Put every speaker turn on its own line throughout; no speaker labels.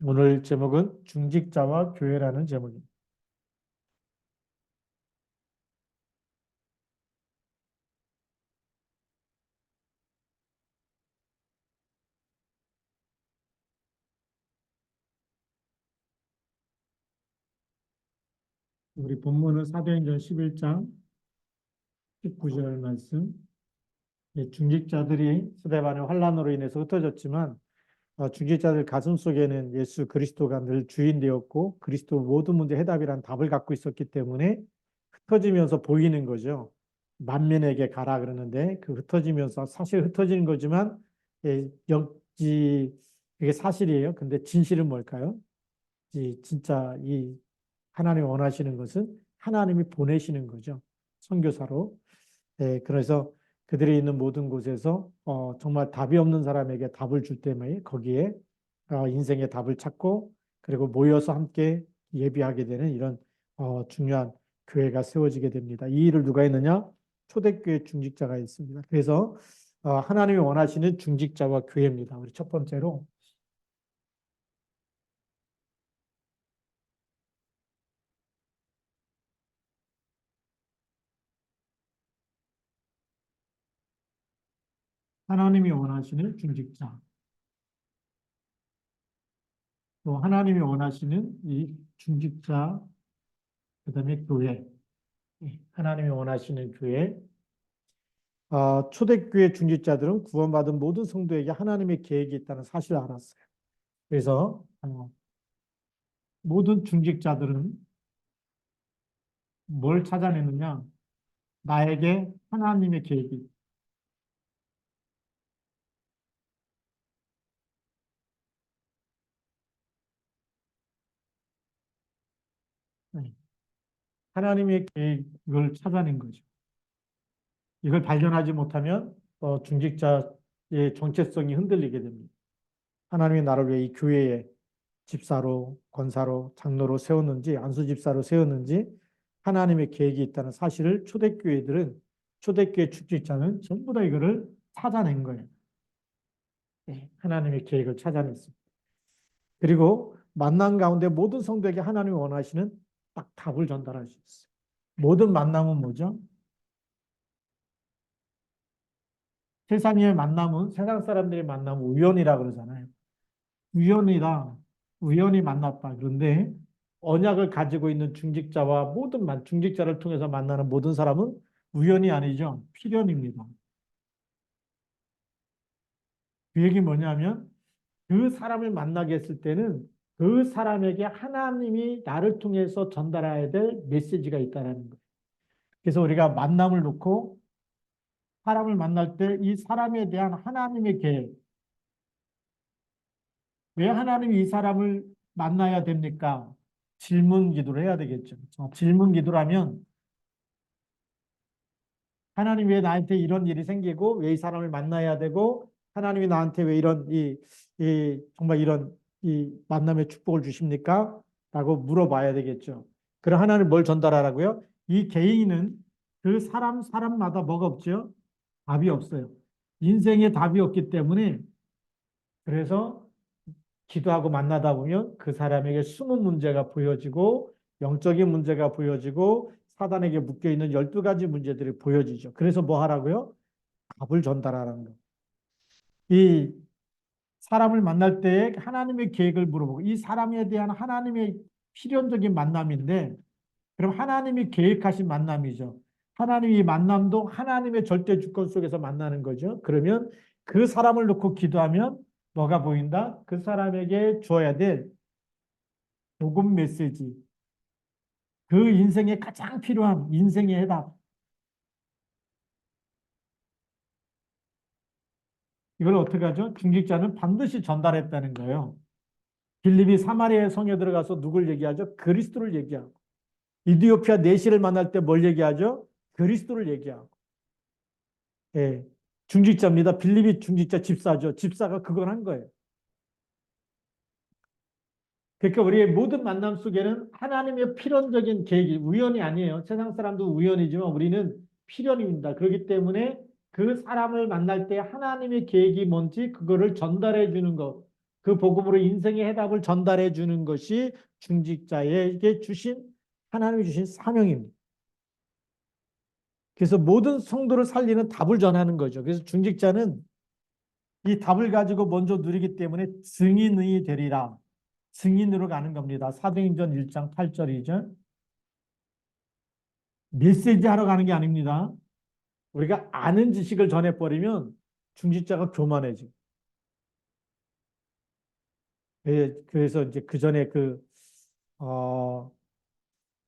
오늘 제목은 중직자와 교회라는 제목입니다. 우리 본문은 사도행전 11장 19절 말씀. 중직자들이 스데반의 환란으로 인해서 흩어졌지만 중직자들 가슴 속에는 예수 그리스도가 늘 주인 되었고 그리스도 모든 문제 해답이란 답을 갖고 있었기 때문에 흩어지면서 보이는 거죠. 만민에게 가라 그러는데 그 흩어지면서 사실 흩어지는 거지만 역지 그게 사실이에요. 근데 진실은 뭘까요? 진짜 이 하나님이 원하시는 것은 하나님이 보내시는 거죠. 선교사로. 그래서 그들이 있는 모든 곳에서 정말 답이 없는 사람에게 답을 줄 때에 거기에 인생의 답을 찾고 그리고 모여서 함께 예비하게 되는 이런 중요한 교회가 세워지게 됩니다. 이 일을 누가 했느냐? 초대교회 중직자가 있습니다. 그래서 하나님이 원하시는 중직자와 교회입니다. 우리 첫 번째로 하나님이 원하시는 중직자. 또 하나님이 원하시는 이 중직자, 그다음에 교회, 하나님이 원하시는 교회. 초대교회 중직자들은 구원받은 모든 성도에게 하나님의 계획이 있다는 사실을 알았어요. 그래서 모든 중직자들은 뭘 찾아내느냐? 나에게 하나님의 계획이. 네, 하나님의 계획을 찾아낸 거죠. 이걸 발견하지 못하면 중직자의 정체성이 흔들리게 됩니다. 하나님이 나를 왜 이 교회에 집사로, 권사로, 장로로 세웠는지, 안수집사로 세웠는지 하나님의 계획이 있다는 사실을 초대교회 축직자는 전부 다 이거를 찾아낸 거예요. 하나님의 계획을 찾아냈습니다. 그리고 만남 가운데 모든 성도에게 하나님이 원하시는 딱 답을 전달할 수 있어요. 모든 만남은 뭐죠? 세상의 만남은, 세상 사람들의 만남은 우연이라 그러잖아요. 우연이다. 우연히 만났다. 그런데 언약을 가지고 있는 중직자와 중직자를 통해서 만나는 모든 사람은 우연이 아니죠. 필연입니다. 그 얘기 뭐냐면 그 사람을 만나게 했을 때는 그 사람에게 하나님이 나를 통해서 전달해야 될 메시지가 있다는 거예요. 그래서 우리가 만남을 놓고 사람을 만날 때 이 사람에 대한 하나님의 계획, 왜 하나님이 이 사람을 만나야 됩니까? 질문 기도를 해야 되겠죠. 질문 기도라면 하나님 왜 나한테 이런 일이 생기고 왜 이 사람을 만나야 되고 하나님이 나한테 왜 정말 이런 이 만남의 축복을 주십니까? 라고 물어봐야 되겠죠. 그럼 하나님 뭘 전달하라고요? 이 개인은 그 사람마다 뭐가 없죠? 답이 없어요. 인생에 답이 없기 때문에 그래서 기도하고 만나다 보면 그 사람에게 숨은 문제가 보여지고 영적인 문제가 보여지고 사단에게 묶여있는 12가지 문제들이 보여지죠. 그래서 뭐 하라고요? 답을 전달하라는 거예요. 이 사람을 만날 때 하나님의 계획을 물어보고 이 사람에 대한 하나님의 필연적인 만남인데 그럼 하나님이 계획하신 만남이죠. 하나님이 만남도 하나님의 절대 주권 속에서 만나는 거죠. 그러면 그 사람을 놓고 기도하면 뭐가 보인다? 그 사람에게 줘야 될 복음 메시지, 그 인생에 가장 필요한 인생의 해답. 이걸 어떻게 하죠? 중직자는 반드시 전달했다는 거예요. 빌립이 사마리아 성에 들어가서 누굴 얘기하죠? 그리스도를 얘기하고. 이디오피아 내시를 만날 때 뭘 얘기하죠? 그리스도를 얘기하고. 예. 중직자입니다. 빌립이 중직자 집사죠. 집사가 그걸 한 거예요. 그러니까 우리의 모든 만남 속에는 하나님의 필연적인 계획이 우연이 아니에요. 세상 사람도 우연이지만 우리는 필연입니다. 그렇기 때문에 그 사람을 만날 때 하나님의 계획이 뭔지 그거를 전달해 주는 것. 그 복음으로 인생의 해답을 전달해 주는 것이 중직자에게 주신 하나님이 주신 사명입니다. 그래서 모든 성도를 살리는 답을 전하는 거죠. 그래서 중직자는 이 답을 가지고 먼저 누리기 때문에 증인이 되리라. 증인으로 가는 겁니다. 사도행전 1장 8절이죠. 메시지 하러 가는 게 아닙니다. 우리가 아는 지식을 전해버리면 중직자가 교만해져. 그래서 이제 그 전에 어,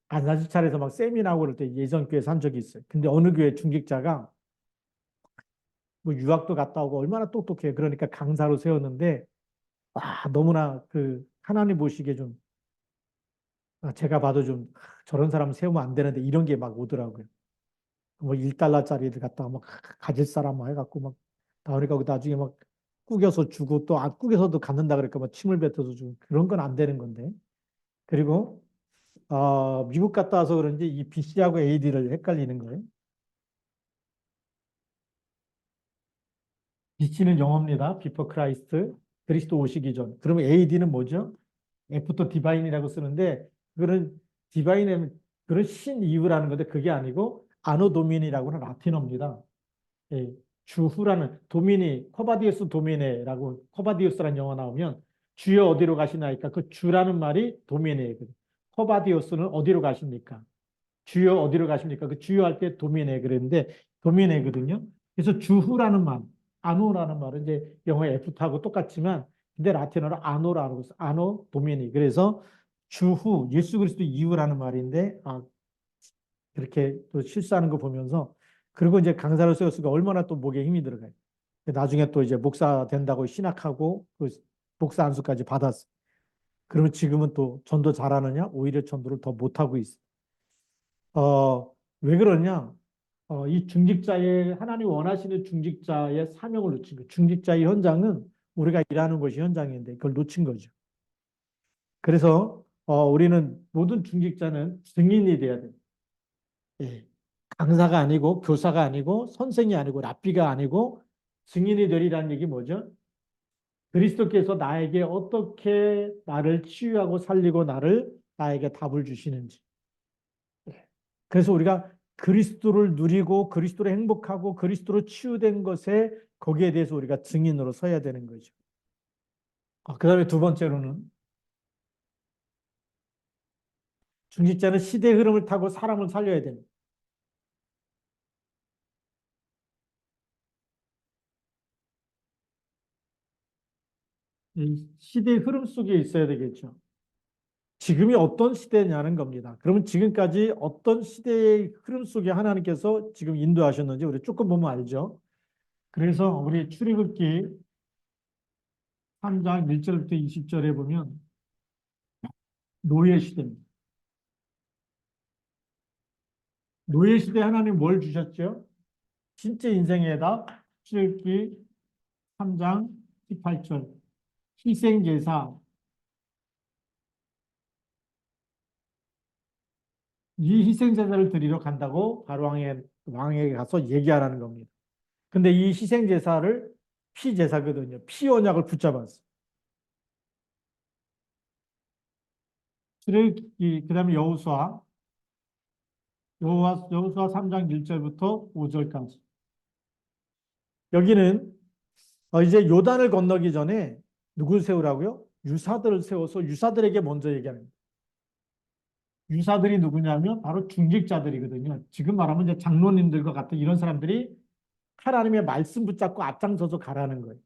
안산시찰에서 막 세미나하고 그럴 때 예전 교회에서 한 적이 있어요. 근데 어느 교회 중직자가 뭐 유학도 갔다 오고 얼마나 똑똑해요. 그러니까 강사로 세웠는데, 너무나 하나님 보시기에 좀, 제가 봐도 좀, 저런 사람 세우면 안 되는데 이런 게 막 오더라고요. 뭐 1달러짜리를 갖다가 막 가질 사람 막 해갖고 막 나오니까 나중에 막 꾸겨서 주고 또 안 꾸겨서도 갖는다 그러니까 막 침을 뱉어서 주고 그런 건 안 되는 건데. 그리고 미국 갔다 와서 그런지 이 BC하고 AD를 헷갈리는 거예요. BC는 영어입니다. 비포 크라이스트. 그리스도 오시기 전. 그러면 AD는 뭐죠? 애프터 디바인이라고 쓰는데 그거는 디바인의 그런 신 이유라는 건데 그게 아니고 아노 도미니라고는 라틴어입니다. 예, 주후라는 도미니 코바디우스 도미네라고 코바디우스라는 영어 나오면 주여 어디로 가시나이까 그 주라는 말이 도미네거든요. 코바디우스는 어디로 가십니까? 주여 어디로 가십니까? 그 주여 할 때 도미네 그랬는데 도미네거든요. 그래서 주후라는 말, 아노라는 말은 이제 영어 F하고 똑같지만 근데 라틴어로 아노라고 해서 아노 도미니. 그래서 주후 예수 그리스도 이후라는 말인데 그렇게 또 실수하는 거 보면서 그리고 이제 강사로 세웠으니까 얼마나 또 목에 힘이 들어가요. 나중에 또 이제 목사 된다고 신학하고 그 목사 안수까지 받았어. 그러면 지금은 또 전도 잘하느냐? 오히려 전도를 더 못하고 있어. 왜 그러냐? 이 중직자의 하나님 원하시는 중직자의 사명을 놓친 거예요. 중직자의 현장은 우리가 일하는 곳이 현장인데 그걸 놓친 거죠. 그래서 우리는 모든 중직자는 증인이 돼야 돼요. 예. 강사가 아니고 교사가 아니고 선생이 아니고 랍비가 아니고 증인이 되리라는 얘기 뭐죠? 그리스도께서 나에게 어떻게 나를 치유하고 살리고 나에게 답을 주시는지. 그래서 우리가 그리스도를 누리고 그리스도로 행복하고 그리스도로 치유된 것에 거기에 대해서 우리가 증인으로 서야 되는 거죠. 그다음에 두 번째로는 중직자는 시대 흐름을 타고 사람을 살려야 됩니다. 이 시대 흐름 속에 있어야 되겠죠. 지금이 어떤 시대냐는 겁니다. 그러면 지금까지 어떤 시대의 흐름 속에 하나님께서 지금 인도하셨는지 우리 조금 보면 알죠. 그래서 우리 출애굽기 3장 1절부터 20절에 보면 노예 시대입니다. 노예 시대 하나님 뭘 주셨죠? 진짜 인생에다 출애굽기 3장 18절 희생제사 이 희생제사를 드리러 간다고 바로 왕에게 가서 얘기하라는 겁니다. 근데 이 희생제사를 피제사거든요. 피 언약을 붙잡았어. 출애굽기 그다음에 여호수아 3장 1절부터 5절까지. 여기는 이제 요단을 건너기 전에 누굴 세우라고요? 유사들을 세워서 유사들에게 먼저 얘기합니다. 유사들이 누구냐면 바로 중직자들이거든요. 지금 말하면 이제 장로님들과 같은 이런 사람들이 하나님의 말씀 붙잡고 앞장서서 가라는 거예요.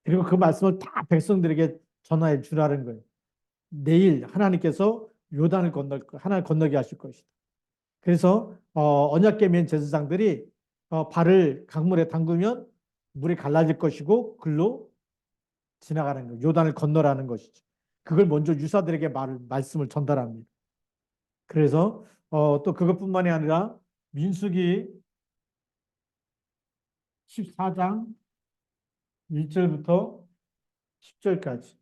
그리고 그 말씀을 다 백성들에게 전하해 주라는 거예요. 내일 하나님께서 하나를 건너게 하실 것이다. 그래서 언약궤 맨 제사장들이 발을 강물에 담그면 물이 갈라질 것이고 글로 지나가는 거예요. 요단을 건너라는 것이죠. 그걸 먼저 유사들에게 말씀을 전달합니다. 그래서 또 그것뿐만이 아니라 민수기 14장 1절부터 10절까지.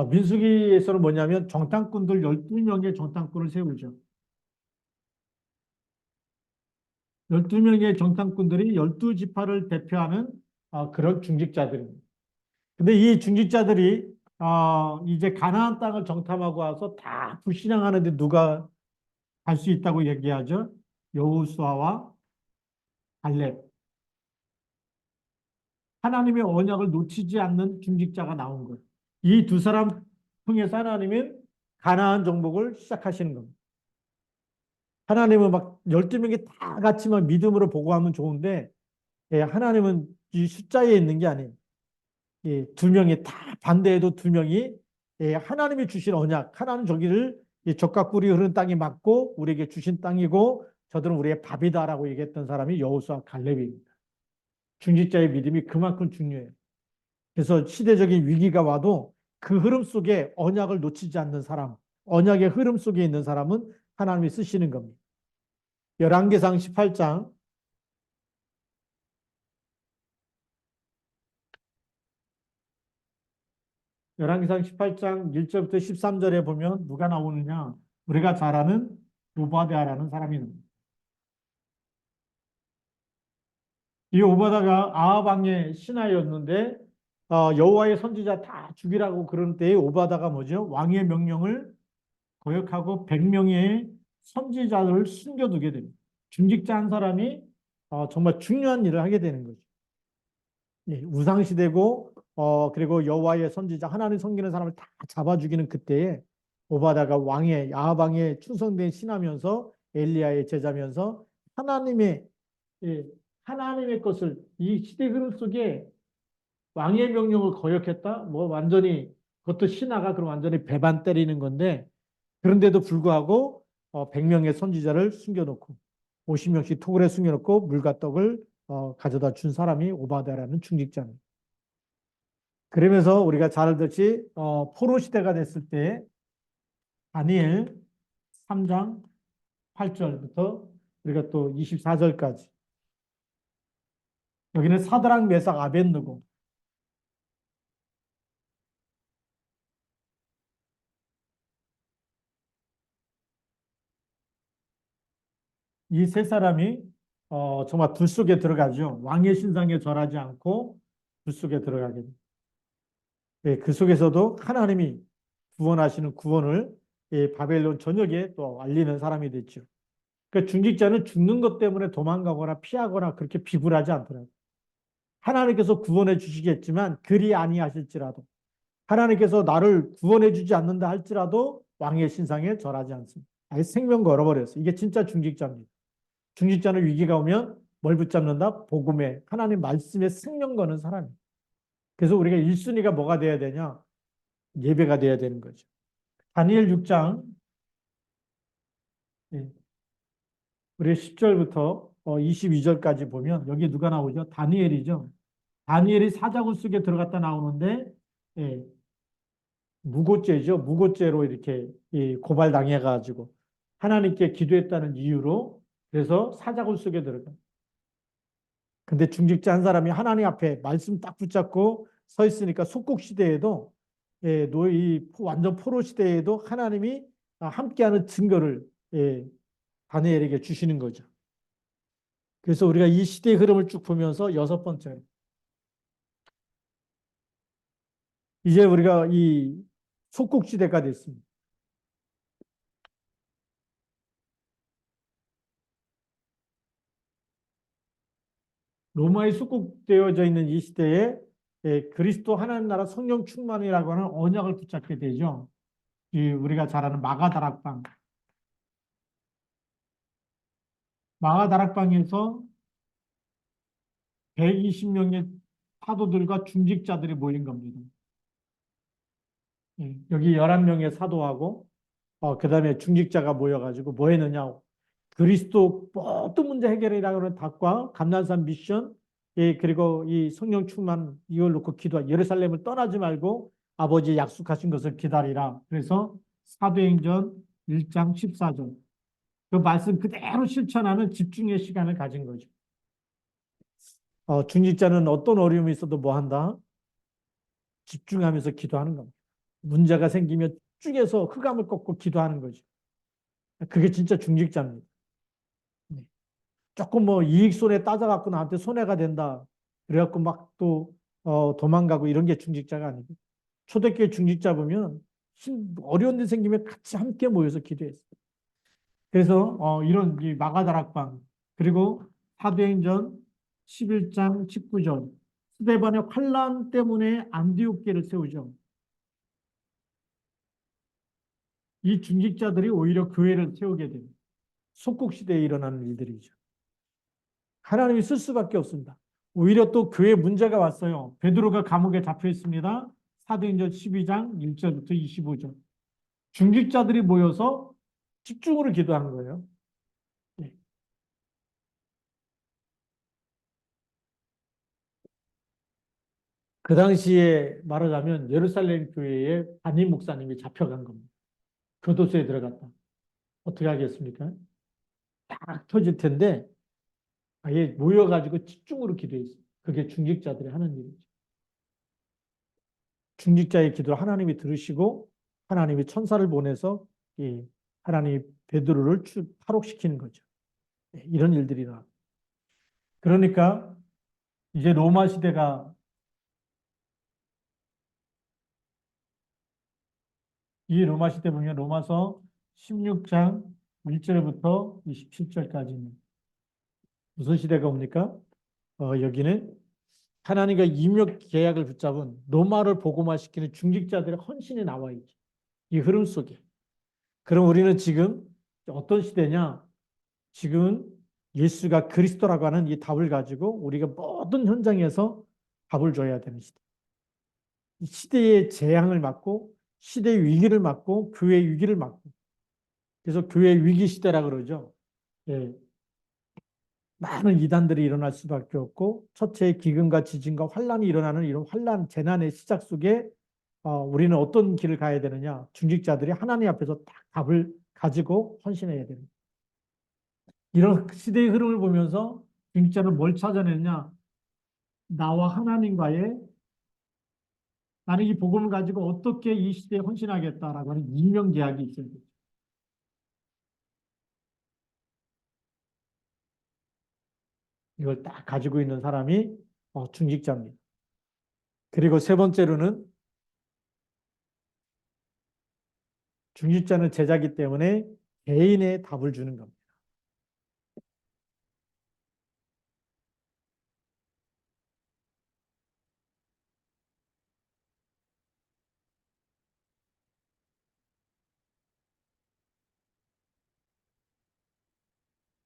민수기에서는 뭐냐면 정탐꾼들 12명의 정탐꾼을 세우죠. 12명의 정탐꾼들이 12지파를 대표하는 그런 중직자들입니다. 근데 이 중직자들이 이제 가나안 땅을 정탐하고 와서 다 불신앙하는데 누가 갈 수 있다고 얘기하죠? 여호수아와 갈렙. 하나님의 언약을 놓치지 않는 중직자가 나온 거예요. 이 두 사람 통해서 하나님은 가나안 정복을 시작하시는 겁니다. 하나님은 막 12명이 다 같이 막 믿음으로 보고하면 좋은데, 예, 하나님은 이 숫자에 있는 게 아니에요. 예, 두 명이 다 반대해도 두 명이 예, 하나님이 주신 언약, 하나님 저기를 적과 꿀이 흐르는 땅이 맞고 우리에게 주신 땅이고 저들은 우리의 밥이다라고 얘기했던 사람이 여호수아 갈렙입니다. 중직자의 믿음이 그만큼 중요해요. 그래서 시대적인 위기가 와도 그 흐름 속에 언약을 놓치지 않는 사람, 언약의 흐름 속에 있는 사람은 하나님이 쓰시는 겁니다. 열왕기상 18장 열왕기상 18장 1절부터 13절에 보면 누가 나오느냐? 우리가 잘 아는 오바댜라는 사람이 나옵니다. 이 오바다가 아합 왕의 신하였는데 여호와의 선지자 다 죽이라고 그런 때에 오바다가 뭐죠? 왕의 명령을 거역하고 100명의 선지자를 숨겨두게 됩니다. 중직자 한 사람이 정말 중요한 일을 하게 되는 거죠. 예, 우상시대고 그리고 여호와의 선지자 하나님 섬기는 사람을 다 잡아 죽이는 그때에 오바다가 왕의 아합 왕의 충성된 신하면서 엘리야의 제자면서 하나님의 예, 하나님의 것을 이 시대 흐름 속에 왕의 명령을 거역했다? 뭐 완전히 그것도 신하가 그럼 완전히 배반 때리는 건데 그런데도 불구하고 100명의 선지자를 숨겨놓고 50명씩 토굴에 숨겨놓고 물과 떡을 가져다 준 사람이 오바댜라는 중직자입니다. 그러면서 우리가 잘 알듯이 포로 시대가 됐을 때 다니엘 3장 8절부터 우리가 또 24절까지 여기는 사드락 메삭 아벳느고 이 세 사람이 정말 불 속에 들어가죠. 왕의 신상에 절하지 않고 불 속에 들어가게 됩니다. 예, 그 속에서도 하나님이 구원하시는 구원을 바벨론 전역에 또 알리는 사람이 됐죠. 그러니까 중직자는 죽는 것 때문에 도망가거나 피하거나 그렇게 비굴하지 않더라고요. 하나님께서 구원해 주시겠지만 그리 아니하실지라도 하나님께서 나를 구원해 주지 않는다 할지라도 왕의 신상에 절하지 않습니다. 아예 생명 걸어버렸어요. 이게 진짜 중직자입니다. 중직자는 위기가 오면 뭘 붙잡는다? 복음에 하나님 말씀에 생명 거는 사람이에요. 그래서 우리가 1순위가 뭐가 돼야 되냐? 예배가 돼야 되는 거죠. 다니엘 6장 우리 10절부터 22절까지 보면 여기 누가 나오죠? 다니엘이죠. 다니엘이 사자굴 속에 들어갔다 나오는데 예, 무고죄죠. 무고죄로 이렇게 고발당해가지고 하나님께 기도했다는 이유로 그래서 사자굴 속에 들어가. 근데 중직자 한 사람이 하나님 앞에 말씀 딱 붙잡고 서 있으니까 속국 시대에도 이 완전 포로 시대에도 하나님이 함께하는 증거를 다니엘에게 주시는 거죠. 그래서 우리가 이 시대의 흐름을 쭉 보면서 여섯 번째 이제 우리가 이 속국 시대가 됐습니다. 로마에 속국되어져 있는 이 시대에 그리스도 하나님 나라 성령 충만이라고 하는 언약을 붙잡게 되죠. 우리가 잘 아는 마가다락방에서 120명의 사도들과 중직자들이 모인 겁니다. 여기 11명의 사도하고 그다음에 중직자가 모여가지고 뭐 했느냐. 그리스도 모든 문제 해결이라고 하는 닭과 감난산 미션 그리고 이 성령 충만 이걸 놓고 기도하 예루살렘을 떠나지 말고 아버지 약속하신 것을 기다리라. 그래서 사도행전 1장 14절 그 말씀 그대로 실천하는 집중의 시간을 가진 거죠. 중직자는 어떤 어려움이 있어도 뭐 한다? 집중하면서 기도하는 겁니다. 문제가 생기면 집중해서 흑암을 꺾고 기도하는 거죠. 그게 진짜 중직자입니다. 네. 조금 뭐 이익 손해 따져갖고 나한테 손해가 된다. 그래갖고 막 또 도망가고 이런 게 중직자가 아니고 초대교회 중직자 보면 어려운 일 생기면 같이 함께 모여서 기도했어요. 그래서 이런 이 마가다락방 그리고 사도행전 11장 19절 스데반의 환란 때문에 안디옥교를 세우죠. 이 중직자들이 오히려 교회를 세우게 됩니다. 속국시대에 일어나는 일들이죠. 하나님이 쓸 수밖에 없습니다. 오히려 또 교회 문제가 왔어요. 베드로가 감옥에 잡혀 있습니다. 사도행전 12장 1절부터 25절. 중직자들이 모여서 집중으로 기도한 거예요. 네. 그 당시에 말하자면 예루살렘 교회에 담임 목사님이 잡혀간 겁니다. 교도소에 들어갔다. 어떻게 하겠습니까? 딱 터질 텐데 아예 모여가지고 집중으로 기도했어요. 그게 중직자들이 하는 일이죠. 중직자의 기도를 하나님이 들으시고 하나님이 천사를 보내서 이 하나님이 베드로를 탈옥시키는 거죠. 이런 일들이 나. 그러니까 이제 로마 시대가 이 로마 시대 보면 로마서 16장 1절부터 27절까지는 무슨 시대가 옵니까? 여기는 하나님과 임역 계약을 붙잡은 로마를 복음화시키는 중직자들의 헌신이 나와 있죠. 이 흐름 속에. 그럼 우리는 지금 어떤 시대냐? 지금은 예수가 그리스도라고 하는 이 답을 가지고 우리가 모든 현장에서 답을 줘야 되는 시대. 이 시대의 재앙을 막고 시대의 위기를 막고 교회의 위기를 막고 그래서 교회 위기 시대라 그러죠. 예, 많은 이단들이 일어날 수밖에 없고 첫째 기근과 지진과 환란이 일어나는 이런 환란 재난의 시작 속에 우리는 어떤 길을 가야 되느냐? 중직자들이 하나님 앞에서 딱 답을 가지고 헌신해야 됩니다. 이런 시대의 흐름을 보면서 중직자는 뭘 찾아냈냐? 나와 하나님과의 나는 이 복음을 가지고 어떻게 이 시대에 헌신하겠다라고 하는 임명 계약이 있어야 돼요. 이걸 딱 가지고 있는 사람이 중직자입니다. 그리고 세 번째로는 중직자는 제자기 때문에 개인의 답을 주는 겁니다.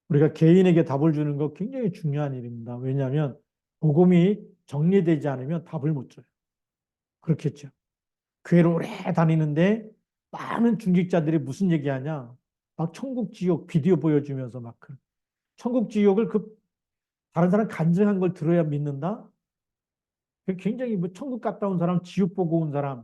우리가 개인에게 답을 주는 거 굉장히 중요한 일입니다. 왜냐하면 복음이 정리되지 않으면 답을 못 줘요. 그렇겠죠. 교회를 오래 다니는데 많은 중직자들이 무슨 얘기하냐? 막 천국 지옥 비디오 보여주면서 막 천국 지옥을 다른 사람 간증한 걸 들어야 믿는다? 굉장히 뭐 천국 갔다 온 사람, 지옥 보고 온 사람,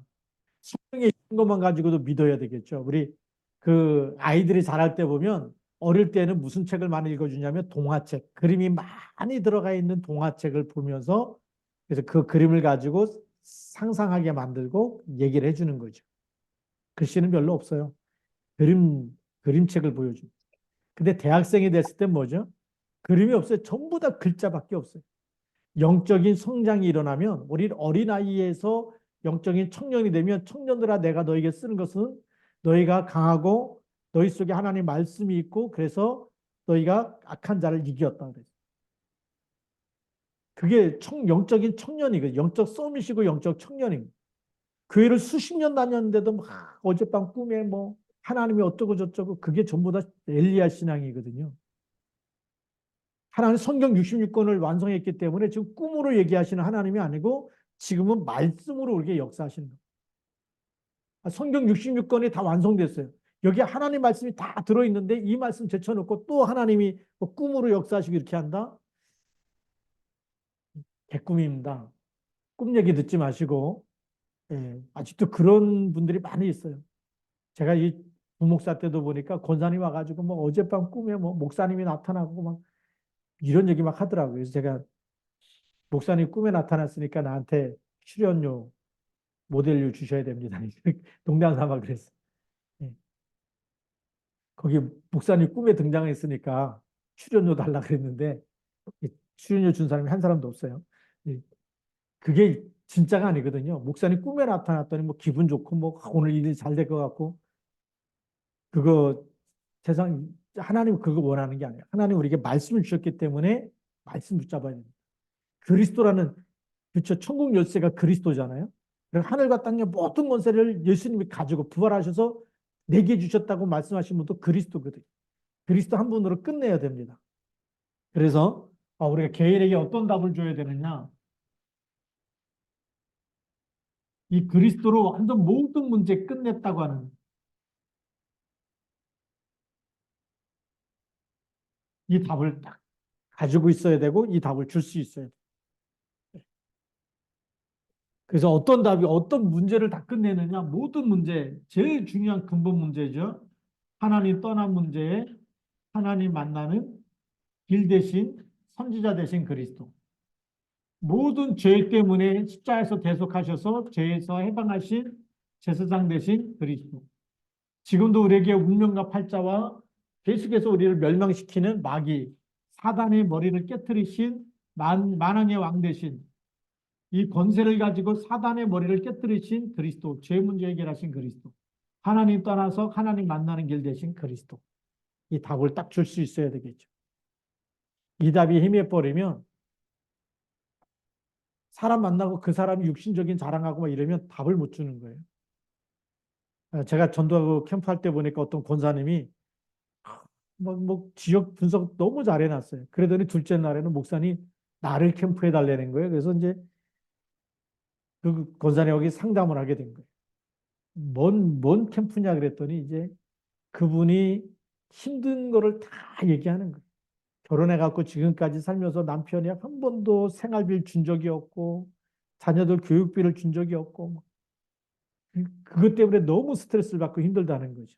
성경에 있는 것만 가지고도 믿어야 되겠죠. 우리 그 아이들이 자랄 때 보면 어릴 때는 무슨 책을 많이 읽어주냐면 동화책, 그림이 많이 들어가 있는 동화책을 보면서 그래서 그 그림을 가지고 상상하게 만들고 얘기를 해주는 거죠. 글씨는 별로 없어요. 그림, 그림책을 보여줍니다. 근데 대학생이 됐을 때 뭐죠? 그림이 없어요. 전부 다 글자밖에 없어요. 영적인 성장이 일어나면 우리 어린아이에서 영적인 청년이 되면 청년들아 내가 너에게 쓰는 것은 너희가 강하고 너희 속에 하나님의 말씀이 있고 그래서 너희가 악한 자를 이겼다. 그게 영적인 청년이거든요. 영적 썸이시고 영적 청년입니다. 교회를 수십 년 다녔는데도 막 어젯밤 꿈에 뭐 하나님이 어쩌고 저쩌고 그게 전부 다 엘리야 신앙이거든요. 하나님 성경 66권을 완성했기 때문에 지금 꿈으로 얘기하시는 하나님이 아니고 지금은 말씀으로 우리에게 역사하시는 거예요. 성경 66권이 다 완성됐어요. 여기 하나님 말씀이 다 들어있는데 이 말씀 제쳐놓고 또 하나님이 뭐 꿈으로 역사하시고 이렇게 한다? 개꿈입니다. 꿈 얘기 듣지 마시고 아직도 그런 분들이 많이 있어요. 제가 이 부목사 때도 보니까 권사님 와가지고 뭐 어젯밤 꿈에 뭐 목사님이 나타나고 막 이런 얘기 막 하더라고요. 그래서 제가 목사님 꿈에 나타났으니까 나한테 출연료, 모델료 주셔야 됩니다. 농담 삼아 그랬어. 예. 거기 목사님 꿈에 등장했으니까 출연료 달라 그랬는데 출연료 준 사람이 한 사람도 없어요. 예. 그게 진짜가 아니거든요. 목사님 꿈에 나타났더니 뭐 기분 좋고 뭐 오늘 일이 잘 될 것 같고 그거 세상 하나님 그거 원하는 게 아니에요. 하나님 우리에게 말씀을 주셨기 때문에 말씀 붙잡아야 됩니다. 그리스도라는 그렇죠. 천국 열쇠가 그리스도잖아요. 그리고 하늘과 땅의 모든 권세를 예수님이 가지고 부활하셔서 내게 주셨다고 말씀하신 분도 그리스도거든요. 그리스도 한 분으로 끝내야 됩니다. 그래서 우리가 개인에게 어떤 답을 줘야 되느냐? 이 그리스도로 완전 모든 문제 끝냈다고 하는 이 답을 딱 가지고 있어야 되고 이 답을 줄 수 있어야 돼요. 그래서 어떤 답이 어떤 문제를 다 끝내느냐? 모든 문제, 제일 중요한 근본 문제죠. 하나님 떠난 문제에 하나님 만나는 길 대신 선지자 대신 그리스도. 모든 죄 때문에 십자에서 대속하셔서 죄에서 해방하신 제사장 대신 그리스도. 지금도 우리에게 운명과 팔자와 계속해서 우리를 멸망시키는 마귀, 사단의 머리를 깨뜨리신 만왕의 왕 대신 이 권세를 가지고 사단의 머리를 깨뜨리신 그리스도, 죄 문제 해결하신 그리스도. 하나님 떠나서 하나님 만나는 길 대신 그리스도. 이 답을 딱 줄 수 있어야 되겠죠. 이 답이 희미해버리면 사람 만나고 그 사람이 육신적인 자랑하고 막 이러면 답을 못 주는 거예요. 제가 전도하고 캠프할 때 보니까 어떤 권사님이 뭐 지역 분석 너무 잘 해놨어요. 그러더니 둘째 날에는 목사님 나를 캠프해 달라는 거예요. 그래서 이제 그 권사님 여기 상담을 하게 된 거예요. 뭔 캠프냐 그랬더니 이제 그분이 힘든 거를 다 얘기하는 거예요. 결혼해갖고 지금까지 살면서 남편이 한 번도 생활비를 준 적이 없고 자녀들 교육비를 준 적이 없고 그것 때문에 너무 스트레스를 받고 힘들다는 거죠.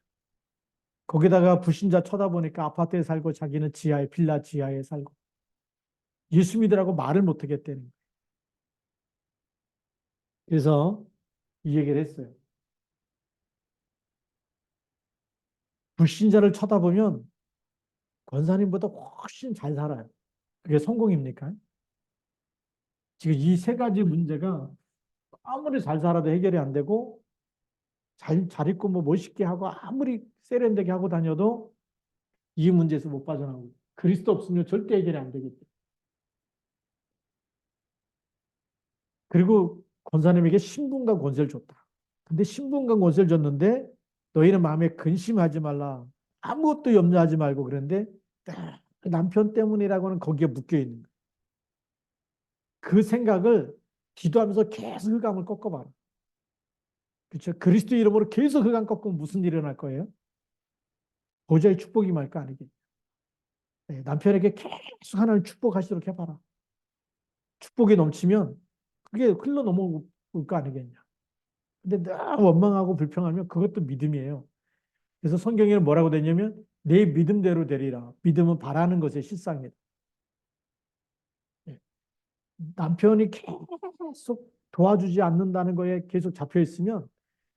거기다가 불신자 쳐다보니까 아파트에 살고 자기는 지하에 빌라 지하에 살고 예수 믿으라고 말을 못 하겠다는 거예요. 그래서 이 얘기를 했어요. 불신자를 쳐다보면 권사님보다 훨씬 잘 살아요. 그게 성공입니까? 지금 이 세 가지 문제가 아무리 잘 살아도 해결이 안 되고 잘 입고 뭐 멋있게 하고 아무리 세련되게 하고 다녀도 이 문제에서 못 빠져나오고 그리스도 없으면 절대 해결이 안 되겠죠. 그리고 권사님에게 신분과 권세를 줬다. 근데 신분과 권세를 줬는데 너희는 마음에 근심하지 말라. 아무것도 염려하지 말고 그런데 남편 때문이라고는 거기에 묶여 있는 거예요. 그 생각을 기도하면서 계속 흑암을 꺾어봐라. 그렇죠? 그리스도 이름으로 계속 흑암 꺾으면 무슨 일이 일어날 거예요? 보좌의 축복이 말까 아니겠죠? 네, 남편에게 계속 하나님 축복하시도록 해봐라. 축복이 넘치면 그게 흘러 넘어올 거 아니겠냐. 근데 너무 원망하고 불평하면 그것도 믿음이에요. 그래서 성경에는 뭐라고 되냐면 내 믿음대로 되리라. 믿음은 바라는 것의 실상이다. 네. 남편이 계속 도와주지 않는다는 거에 계속 잡혀 있으면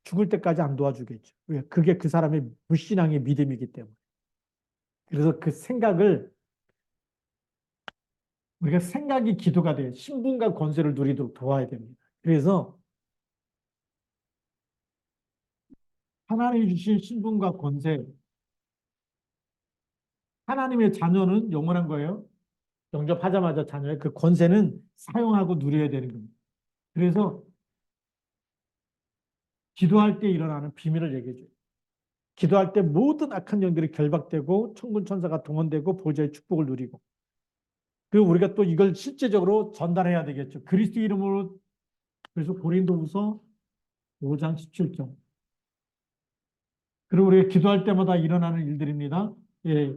죽을 때까지 안 도와주겠죠. 왜? 그게 그 사람의 불신앙의 믿음이기 때문에. 그래서 그 생각을 우리가 생각이 기도가 돼요. 신분과 권세를 누리도록 도와야 됩니다. 그래서 하나님이 주신 신분과 권세, 하나님의 자녀는 영원한 거예요. 영접하자마자 자녀의 그 권세는 사용하고 누려야 되는 겁니다. 그래서 기도할 때 일어나는 비밀을 얘기해 줘요. 기도할 때 모든 악한 영들이 결박되고 천군 천사가 동원되고 보좌의 축복을 누리고 그리고 우리가 또 이걸 실제적으로 전달해야 되겠죠. 그리스도 이름으로 그래서 고린도후서 5장 17절. 그리고 우리가 기도할 때마다 일어나는 일들입니다. 예,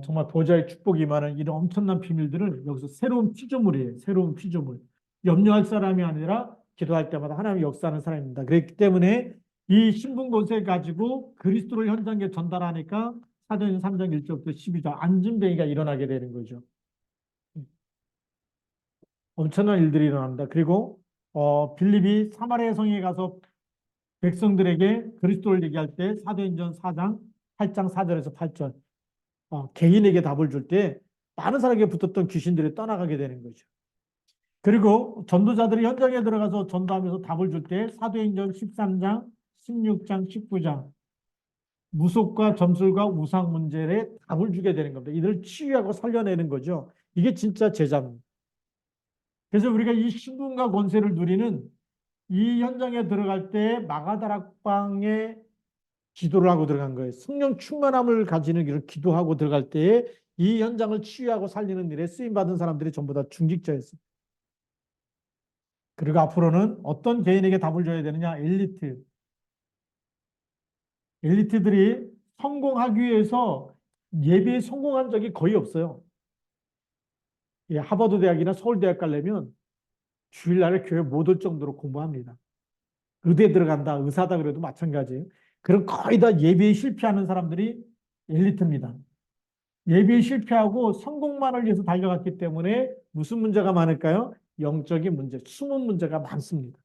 정말 보좌의 축복이 임하는 이런 엄청난 비밀들을 여기서 새로운 피조물이에요. 새로운 피조물. 염려할 사람이 아니라 기도할 때마다 하나님의 역사하는 사람입니다. 그렇기 때문에 이 신분 권세 가지고 그리스도를 현장에 전달하니까 사도행전 3장 1절부터 12절 안진뱅이가 일어나게 되는 거죠. 엄청난 일들이 일어납니다. 그리고 빌립이 사마리아 성에 가서 백성들에게 그리스도를 얘기할 때 사도행전 4장 8장 4절에서 8절 개인에게 답을 줄 때 많은 사람에게 붙었던 귀신들이 떠나가게 되는 거죠. 그리고 전도자들이 현장에 들어가서 전도하면서 답을 줄 때 사도행전 13장, 16장, 19장 무속과 점술과 우상 문제에 답을 주게 되는 겁니다. 이들을 치유하고 살려내는 거죠. 이게 진짜 제자입니다. 그래서 우리가 이 신분과 권세를 누리는 이 현장에 들어갈 때 마가다락방에 기도를 하고 들어간 거예요. 성령 충만함을 가지는 이런 기도하고 들어갈 때에 이 현장을 치유하고 살리는 일에 쓰임받은 사람들이 전부 다 중직자였어요. 그리고 앞으로는 어떤 개인에게 답을 줘야 되느냐? 엘리트. 엘리트들이 성공하기 위해서 예배에 성공한 적이 거의 없어요. 예, 하버드 대학이나 서울대학 가려면 주일날에 교회 못 올 정도로 공부합니다. 의대 들어간다, 의사다 그래도 마찬가지예요. 그럼 거의 다 예배에 실패하는 사람들이 엘리트입니다. 예배에 실패하고 성공만을 위해서 달려갔기 때문에 무슨 문제가 많을까요? 영적인 문제, 숨은 문제가 많습니다.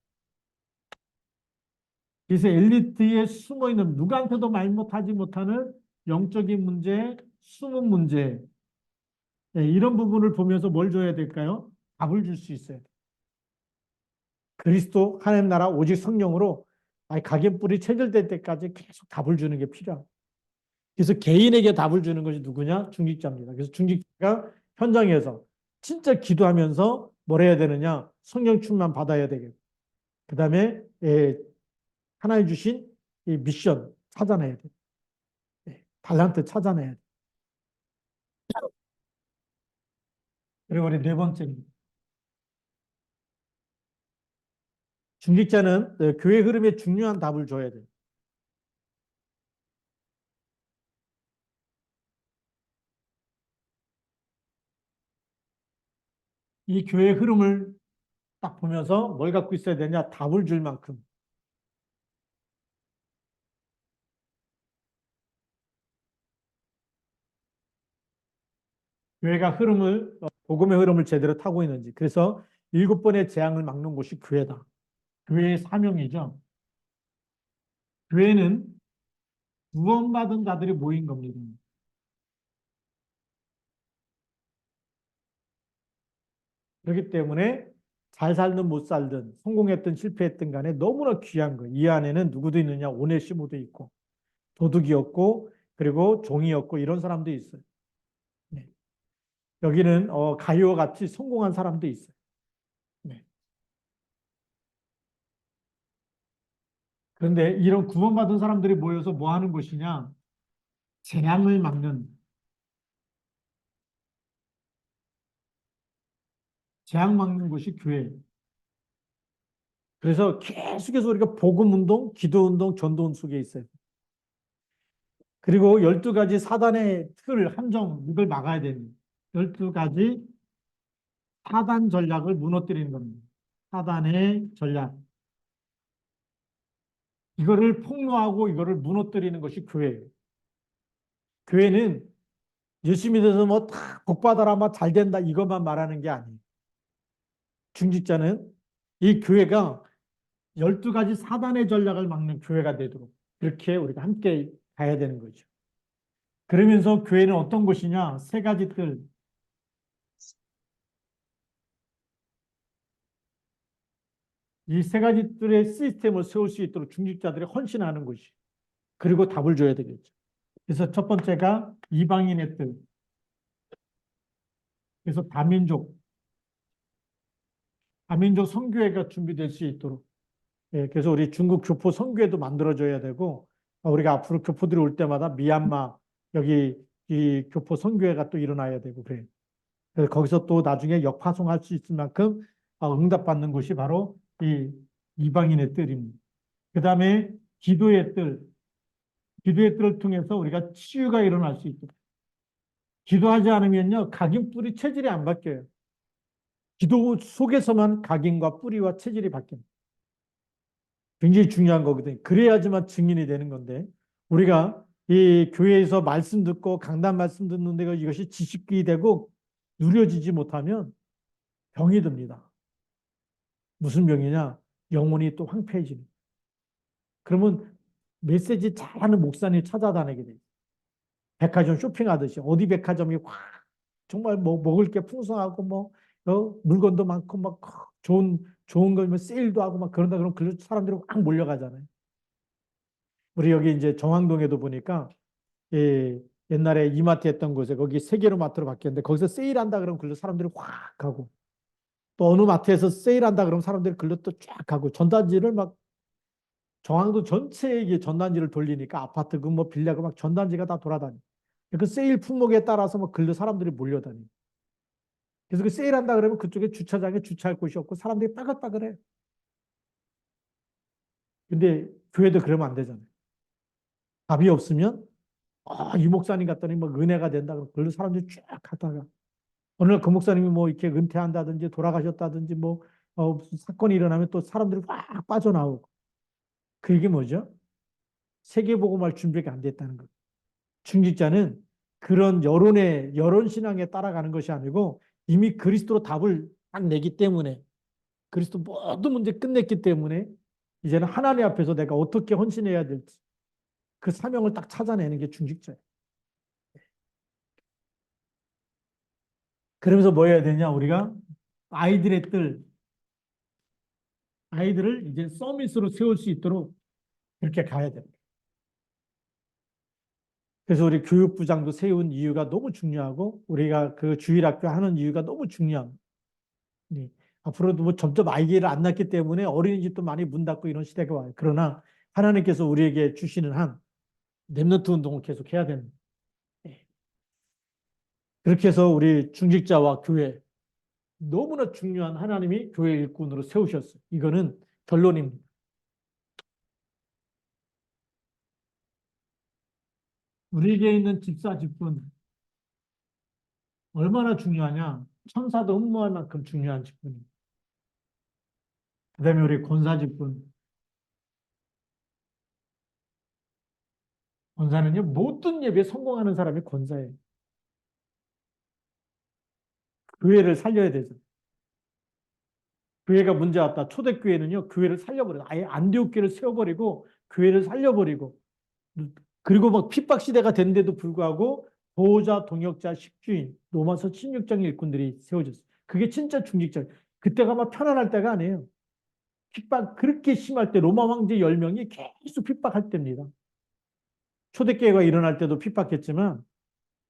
그래서 엘리트에 숨어 있는 누구한테도 말 못하지 못하는 영적인 문제, 숨은 문제, 네, 이런 부분을 보면서 뭘 줘야 될까요? 답을 줄 수 있어요. 그리스도 하나님 나라 오직 성령으로 각인뿔이 체질될 때까지 계속 답을 주는 게 필요합니다. 그래서 개인에게 답을 주는 것이 누구냐? 중직자입니다. 그래서 중직자가 현장에서 진짜 기도하면서 뭘 해야 되느냐? 성령 충만 받아야 되겠고, 그 다음에 하나님 주신 이 미션 찾아내야 돼. 달란트 찾아내야 돼. 그리고 우리 네 번째입니다. 중직자는 교회 흐름에 중요한 답을 줘야 돼요. 이 교회 흐름을 딱 보면서 뭘 갖고 있어야 되냐? 답을 줄 만큼. 교회가 복음의 흐름을 제대로 타고 있는지. 그래서 7번의 재앙을 막는 곳이 교회다. 교회의 사명이죠. 교회는 구원받은 자들이 모인 겁니다. 그렇기 때문에 잘 살든 못 살든 성공했든 실패했든 간에 너무나 귀한 거예요. 이 안에는 누구도 있느냐? 오네시모도 있고 도둑이었고 그리고 종이었고 이런 사람도 있어요. 네. 여기는 가히와 같이 성공한 사람도 있어요. 네. 그런데 이런 구원받은 사람들이 모여서 뭐 하는 것이냐? 재앙을 막는, 재앙 막는 것이 교회예요. 그래서 계속해서 우리가 복음 운동, 기도 운동, 전도 운동 속에 있어요. 그리고 12가지 사단의 틀, 함정, 이걸 막아야 됩니다. 12가지 사단 전략을 무너뜨리는 겁니다. 사단의 전략. 이거를 폭로하고 이거를 무너뜨리는 것이 교회예요. 교회는 예수 믿어서 뭐 다 복받아라, 막 잘 된다, 이것만 말하는 게 아니에요. 중직자는 이 교회가 12가지 사단의 전략을 막는 교회가 되도록 그렇게 우리가 함께 가야 되는 거죠. 그러면서 교회는 어떤 곳이냐? 세 가지 뜰. 이 세 가지 뜰의 시스템을 세울 수 있도록 중직자들이 헌신하는 것이. 그리고 답을 줘야 되겠죠. 그래서 첫 번째가 이방인의 뜰. 그래서 다민족 선교회가 준비될 수 있도록. 예, 그래서 우리 중국 교포 선교회도 만들어줘야 되고, 우리가 앞으로 교포들이 올 때마다 미얀마, 여기 이 교포 선교회가 또 일어나야 되고, 그래요. 그래서 거기서 또 나중에 역파송할 수 있을 만큼 응답받는 곳이 바로 이 이방인의 뜰입니다. 그 다음에 기도의 뜰, 기도의 뜰을 통해서 우리가 치유가 일어날 수 있도록. 기도하지 않으면요, 각인 뿌리 체질이 안 바뀌어요. 기도 속에서만 각인과 뿌리와 체질이 바뀝니다. 굉장히 중요한 거거든요. 그래야지만 증인이 되는 건데, 우리가 이 교회에서 말씀 듣고 강단 말씀 듣는데 이것이 지식이 되고 누려지지 못하면 병이 듭니다. 무슨 병이냐? 영혼이 또 황폐해집니다. 그러면 메시지 잘하는 목사님 찾아다니게 돼요. 백화점 쇼핑하듯이 어디 백화점이 확 정말 뭐 먹을 게 풍성하고 뭐 물건도 많고 막 좋은 거면 세일도 하고 막 그런다 그러면 사람들이 막 몰려가잖아요. 우리 여기 이제 정왕동에도 보니까 예, 옛날에 이마트 했던 곳에 거기 세계로 마트로 바뀌었는데 거기서 세일한다 그러면 글로 사람들이 확 가고 또 어느 마트에서 세일한다 그러면 사람들이 글로 또 쫙 가고 전단지를 막 정왕도 전체에 이게 전단지를 돌리니까 아파트 그 뭐 빌라가 막 전단지가 다 돌아다니. 그 세일 품목에 따라서 막 글로 사람들이 몰려다니. 그래서 그 세일한다 그러면 그쪽에 주차장에 주차할 곳이 없고 사람들이 빠글빠글해. 근데 교회도 그러면 안 되잖아요. 답이 없으면 이 목사님 같더니 뭐 은혜가 된다 그러고 글로 사람들이 쫙 가다가 어느 날 그 목사님이 뭐 이렇게 은퇴한다든지 돌아가셨다든지 뭐 무슨 사건이 일어나면 또 사람들이 확 빠져나오고 그 얘기 뭐죠? 세계복음할 준비가 안 됐다는 거예요. 중직자는 그런 여론 신앙에 따라가는 것이 아니고 이미 그리스도로 답을 딱 내기 때문에 그리스도 모든 문제 끝냈기 때문에 이제는 하나님 앞에서 내가 어떻게 헌신해야 될지 그 사명을 딱 찾아내는 게 중직자예요. 그러면서 뭐 해야 되냐? 우리가 아이들의 뜰, 아이들을 이제 서밋으로 세울 수 있도록 그렇게 가야 됩니다. 그래서 우리 교육부장도 세운 이유가 너무 중요하고 우리가 그 주일학교 하는 이유가 너무 중요합니다. 네. 앞으로도 뭐 점점 아이를 안 낳기 때문에 어린이집도 많이 문 닫고 이런 시대가 와요. 그러나 하나님께서 우리에게 주시는 한 렘넌트 운동을 계속 해야 됩니다. 네. 그렇게 해서 우리 중직자와 교회 너무나 중요한 하나님이 교회 일꾼으로 세우셨어요. 이거는 결론입니다. 우리에게 있는 집사 직분 얼마나 중요하냐? 천사도 흠모할 만큼 중요한 직분입니다. 그다음에 우리 권사 직분. 권사는요, 모든 예배에 성공하는 사람이 권사예요. 교회를 살려야 되죠. 교회가 문제 왔다. 초대교회는요, 교회를 살려버려요. 아예 안디옥 교회를 세워버리고, 교회를 살려버리고, 그리고 막 핍박 시대가 됐는데도 불구하고, 보호자, 동역자, 식주인, 로마서 16장 일꾼들이 세워졌어요. 그게 진짜 중직자. 그때가 막 편안할 때가 아니에요. 핍박 그렇게 심할 때 로마 황제 10명이 계속 핍박할 때입니다. 초대교회가 일어날 때도 핍박했지만,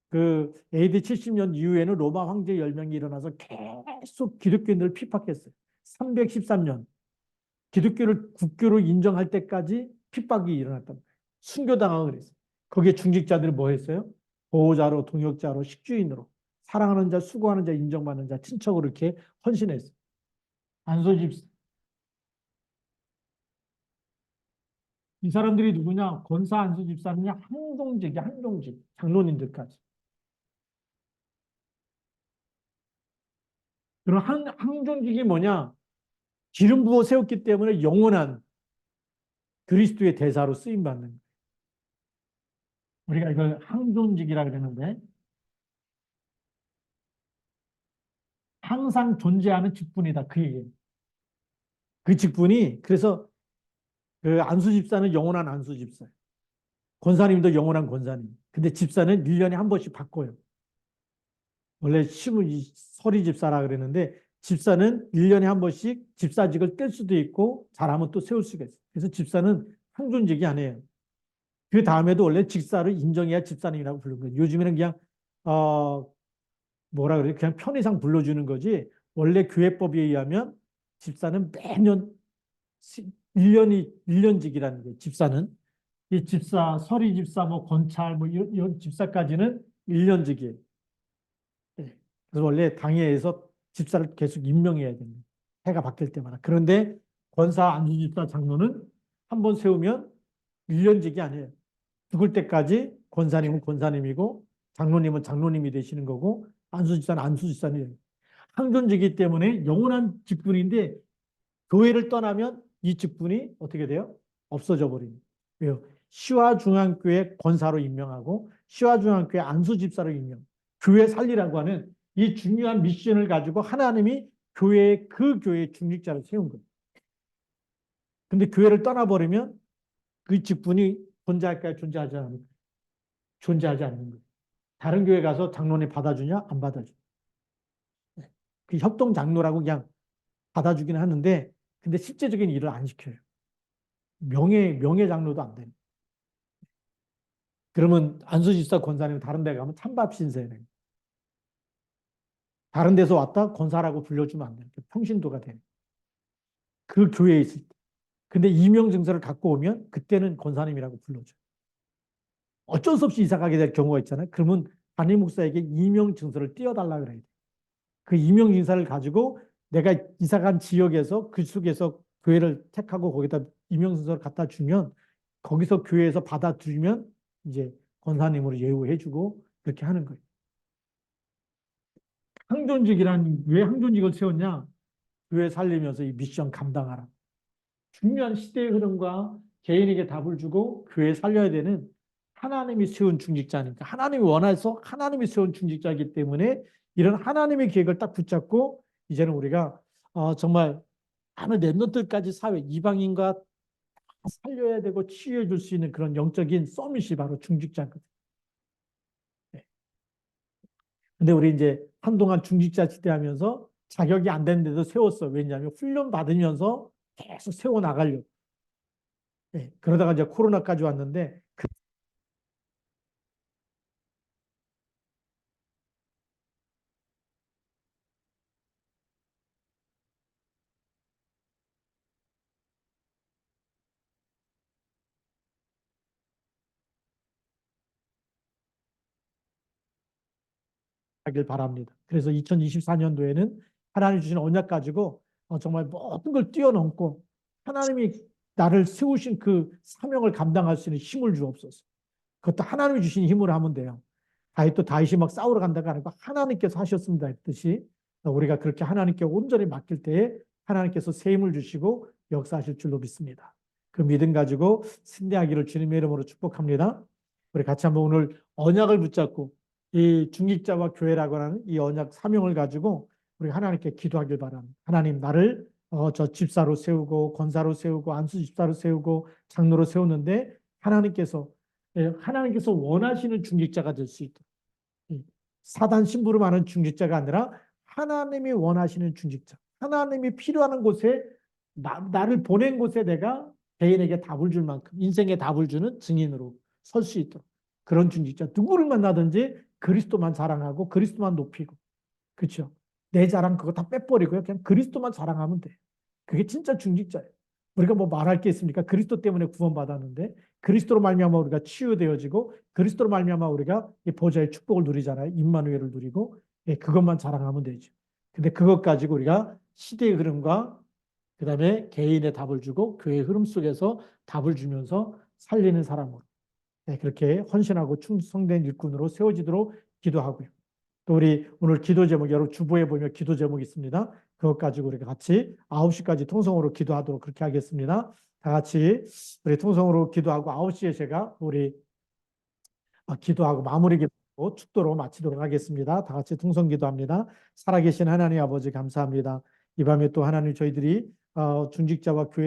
그 AD 70년 이후에는 로마 황제 10명이 일어나서 계속 기독교인들을 핍박했어요. 313년. 기독교를 국교로 인정할 때까지 핍박이 일어났단 말이에요. 순교당하고 그랬어요. 거기에 중직자들이 뭐 했어요? 보호자로, 동역자로, 식주인으로, 사랑하는 자, 수고하는 자, 인정받는 자, 친척으로 이렇게 헌신했어요. 안소집, 이 사람들이 누구냐? 권사 안수 집사는요, 항동직이 항동직, 장로님들까지. 그런 항동직이 뭐냐? 기름 부어 세웠기 때문에 영원한 그리스도의 대사로 쓰임 받는 거예요. 우리가 이걸 항존직이라 그러는데 항상 존재하는 직분이다 그 얘기예요. 그 직분이 그래서 그 안수 집사는 영원한 안수 집사, 권사님도 영원한 권사님. 근데 집사는 1년에 한 번씩 바꿔요. 원래 서리 집사라 그랬는데 집사는 1년에 한 번씩 집사직을 뗄 수도 있고 잘하면 또 세울 수가 있어요. 그래서 집사는 항존직이 아니에요. 그 다음에도 원래 직사를 인정해야 집사님이라고 부르는 거예요. 요즘에는 그냥 어, 뭐라 그래요? 그냥 편의상 불러주는 거지. 원래 교회법에 의하면 집사는 매년 1년직이라는 거예요. 집사는. 이 집사, 서리 집사, 뭐 권찰, 뭐 이런 집사까지는 1년직이에요. 그래서 원래 당회에서 집사를 계속 임명해야 됩니다. 해가 바뀔 때마다. 그런데 권사, 안수집사, 장로는 한 번 세우면 1년직이 아니에요. 죽을 때까지 권사님은 권사님이고 장로님은 장로님이 되시는 거고 안수집사는 안수집사님. 항존직이기 때문에 영원한 직분인데 교회를 떠나면 이 직분이 어떻게 돼요? 없어져 버립니다. 왜요? 시화중앙교회 권사로 임명하고 시화중앙교회 안수집사로 임명. 교회 살리라고 하는 이 중요한 미션을 가지고 하나님이 그 교회의 중직자를 세운 거예요. 근데 교회를 떠나버리면 그 직분이 존재할까요? 존재하지 않을까요? 존재하지 않는 거예요. 다른 교회 가서 장로님 받아주냐? 안 받아줘. 그 협동 장로라고 그냥 받아주긴 하는데, 근데 실제적인 일을 안 시켜요. 명예 장로도 안 돼요. 그러면 안수집사 권사님 다른 데 가면 찬밥 신세네. 다른 데서 왔다 권사라고 불러주면 안 돼요. 평신도가 돼. 그 교회에 있을 때. 근데 이명 증서를 갖고 오면 그때는 권사님이라고 불러줘요. 어쩔 수 없이 이사 가게 될 경우가 있잖아요. 그러면 담임 목사에게 이명 증서를 띄워달라 그래야 돼. 그 이명 증서를 가지고 내가 이사 간 지역에서 그 속에서 교회를 택하고 거기다 이명 증서를 갖다 주면 거기서 교회에서 받아들이면 이제 권사님으로 예우해주고 그렇게 하는 거예요. 항존직이란 왜 항존직을 세웠냐? 교회 살리면서 이 미션 감당하라. 중요한 시대의 흐름과 개인에게 답을 주고 교회 살려야 되는 하나님이 세운 중직자니까 하나님이 원해서 하나님이 세운 중직자이기 때문에 이런 하나님의 계획을 딱 붙잡고 이제는 우리가 정말 많은 랩런트까지 사회 이방인과 살려야 되고 치유해 줄 수 있는 그런 영적인 서밋이 바로 중직자거든요. 네. 근데 우리 이제 한동안 중직자 지대하면서 자격이 안 되는데도 세웠어. 왜냐하면 훈련 받으면서 계속 세워 나가려고. 네. 그러다가 이제 코로나까지 왔는데 하길 바랍니다. 그래서 2024년도에는 하나님 주신 언약 가지고 정말 모든 걸 뛰어넘고 하나님이 나를 세우신 그 사명을 감당할 수 있는 힘을 주옵소서. 그것도 하나님이 주신 힘으로 하면 돼요. 다윗이 막 싸우러 간다가 아니고 하나님께서 하셨습니다 했듯이 우리가 그렇게 하나님께 온전히 맡길 때에 하나님께서 새 힘을 주시고 역사하실 줄로 믿습니다. 그 믿음 가지고 승리하기를 주님의 이름으로 축복합니다. 우리 같이 한번 오늘 언약을 붙잡고 이 중직자와 교회라고 하는 이 언약 사명을 가지고 우리 하나님께 기도하길 바랍니다. 하나님 나를 저 집사로 세우고 권사로 세우고 안수 집사로 세우고 장로로 세우는데 하나님께서 원하시는 중직자가 될 수 있도록 사단 심부름하는 중직자가 아니라 하나님이 원하시는 중직자, 하나님이 필요한 곳에 나를 보낸 곳에 내가 개인에게 답을 줄 만큼 인생에 답을 주는 증인으로 설 수 있도록 그런 중직자 누구를 만나든지 그리스도만 자랑하고 그리스도만 높이고 그렇죠. 내 자랑 그거 다 빼버리고요. 그냥 그리스도만 자랑하면 돼. 그게 진짜 중직자예요. 우리가 뭐 말할 게 있습니까? 그리스도 때문에 구원받았는데 그리스도로 말미암아 우리가 치유되어지고 그리스도로 말미암아 우리가 이 보좌의 축복을 누리잖아요. 임마누엘을 누리고 그것만 자랑하면 되죠. 근데 그것 가지고 우리가 시대의 흐름과 그다음에 개인의 답을 주고 교회의 흐름 속에서 답을 주면서 살리는 사람으로 그렇게 헌신하고 충성된 일꾼으로 세워지도록 기도하고요. 또 우리 오늘 기도 제목 여러분 주보에 보면 기도 제목이 있습니다. 그것 가지고 우리가 같이 9시까지 통성으로 기도하도록 그렇게 하겠습니다. 다 같이 우리 통성으로 기도하고 9시에 제가 우리 기도하고 마무리 기도 축도로 마치도록 하겠습니다. 다 같이 통성 기도합니다. 살아계신 하나님 아버지 감사합니다. 이 밤에 또 하나님 저희들이 중직자와 교회